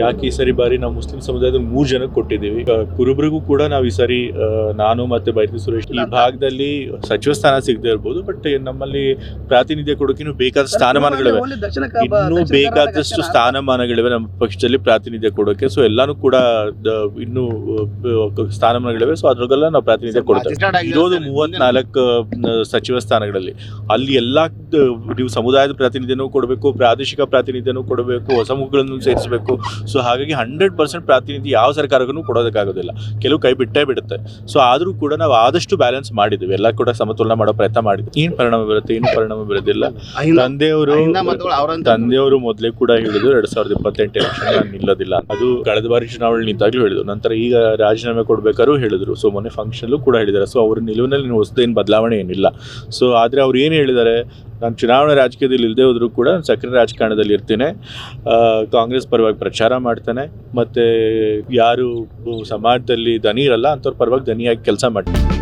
ಯಾಕೆ ಈ ಸರಿ ಬಾರಿ ನಾವು ಮುಸ್ಲಿಂ ಸಮುದಾಯದ 3 ಜನಕ್ಕೆ ಕೊಟ್ಟಿದ್ದೀವಿ. ಕುರುಬ್ರಿಗೂ ಕೂಡ ನಾವು ಈ ಸರಿ ನಾನು ಮತ್ತೆ ಬೈರತಿ ಸುರೇಶ್ ಈ ಭಾಗದಲ್ಲಿ ಸಚಿವ ಸ್ಥಾನ ಸಿಗದೆ ಇರ್ಬೋದು, ಬಟ್ ನಮ್ಮಲ್ಲಿ ಪ್ರಾತಿನಿಧ್ಯ ಕೊಡೋಕೆ ಬೇಕಾದ ಸ್ಥಾನಮಾನಗಳಿವೆ, ಇನ್ನೂ ಬೇಕಾದಷ್ಟು ಸ್ಥಾನಮಾನಗಳಿವೆ ನಮ್ಮ ಪಕ್ಷದಲ್ಲಿ ಪ್ರಾತಿನಿಧ್ಯ ಕೊಡೋಕೆ. ಸೊ ಎಲ್ಲಾನು ಕೂಡ ಇನ್ನೂ ಸ್ಥಾನಮಾನಗಳಿವೆ. ಸೊ ಅದ್ರಗೆಲ್ಲ ನಾವು ಪ್ರಾತಿನಿಧ್ಯ ಕೊಡ್ತೇವೆ. ಇರೋದು 34 ಸಚಿವ ಸ್ಥಾನಗಳಲ್ಲಿ. ಅಲ್ಲಿ ಎಲ್ಲ ನೀವು ಸಮುದಾಯದ ಪ್ರಾತಿನಿಧ್ಯನೂ ಕೊಡಬೇಕು, ಪ್ರಾದೇಶಿಕ ಪ್ರಾತಿನಿಧ್ಯನೂ ಕೊಡಬೇಕು, ಹೊಸ ಮುಖಗಳನ್ನು ಸೇರಿಸಬೇಕು. ಸೊ ಹಾಗಾಗಿ 100% ಪ್ರಾತಿನಿಧ್ಯ ಯಾವ ಸರ್ಕಾರಕ್ಕೂ ಕೊಡೋದಕ್ಕಾಗೋದಿಲ್ಲ, ಕೆಲವು ಕೈ ಬಿಟ್ಟೇ ಬಿಡುತ್ತೆ. ಸೊ ಆದರೂ ಕೂಡ ನಾವು ಆದಷ್ಟು ಬ್ಯಾಲೆನ್ಸ್ ಮಾಡಿದ್ದೀವಿ, ಎಲ್ಲ ಕೂಡ ಸಮತೋಲನ ಮಾಡೋ ಪ್ರಯತ್ನ ಮಾಡಿದ್ವಿ. ಏನು ಪರಿಣಾಮ ಬರುತ್ತೆ, ಏನು ಪರಿಣಾಮ ಬರೋದಿಲ್ಲ. ತಂದೆಯವರು ಮೊದಲೇ ಕೂಡ ಹೇಳಿದ್ರು 2028 ಎಲೆಕ್ಷನ್ ನಾನು ನಿಲ್ಲೋದಿಲ್ಲ. ಅದು ಕಳೆದ ಬಾರಿ ಚುನಾವಣೆ ನಿಂತಾಗ್ಲೂ ಹೇಳಿದ್ರು, ನಂತರ ಈಗ ರಾಜೀನಾಮೆ ಕೊಡ್ಬೇಕಾದ್ರೂ ಹೇಳಿದ್ರು. ಸೊ ಮೊನ್ನೆ ಫಂಕ್ಷನ್ಲೂ ಕೂಡ ಹೇಳಿದ್ದಾರೆ. ಸೊ ಅವ್ರ ನಿಲುವಿನಲ್ಲಿ ಹೊಸದೇನು ಬದಲಾವಣೆ ಏನಿಲ್ಲ. ಸೊ ಆದರೆ ಅವ್ರು ಏನು ಹೇಳಿದ್ದಾರೆ, ನಾನು ಚುನಾವಣಾ ರಾಜಕೀಯದಲ್ಲಿ ಇಲ್ಲದೆ ಹೋದರೂ ಕೂಡ ಸಕ್ರಿಯ ರಾಜಕಾರಣದಲ್ಲಿ ಇರ್ತೇನೆ, ಕಾಂಗ್ರೆಸ್ ಪರವಾಗಿ ಪ್ರಚಾರ ಮಾಡ್ತಾನೆ, ಮತ್ತು ಯಾರು ಸಮಾಜದಲ್ಲಿ ದನಿ ಇರಲ್ಲ ಅಂಥವ್ರ ಪರವಾಗಿ ದನಿಯಾಗಿ ಕೆಲಸ ಮಾಡ್ತೀನಿ.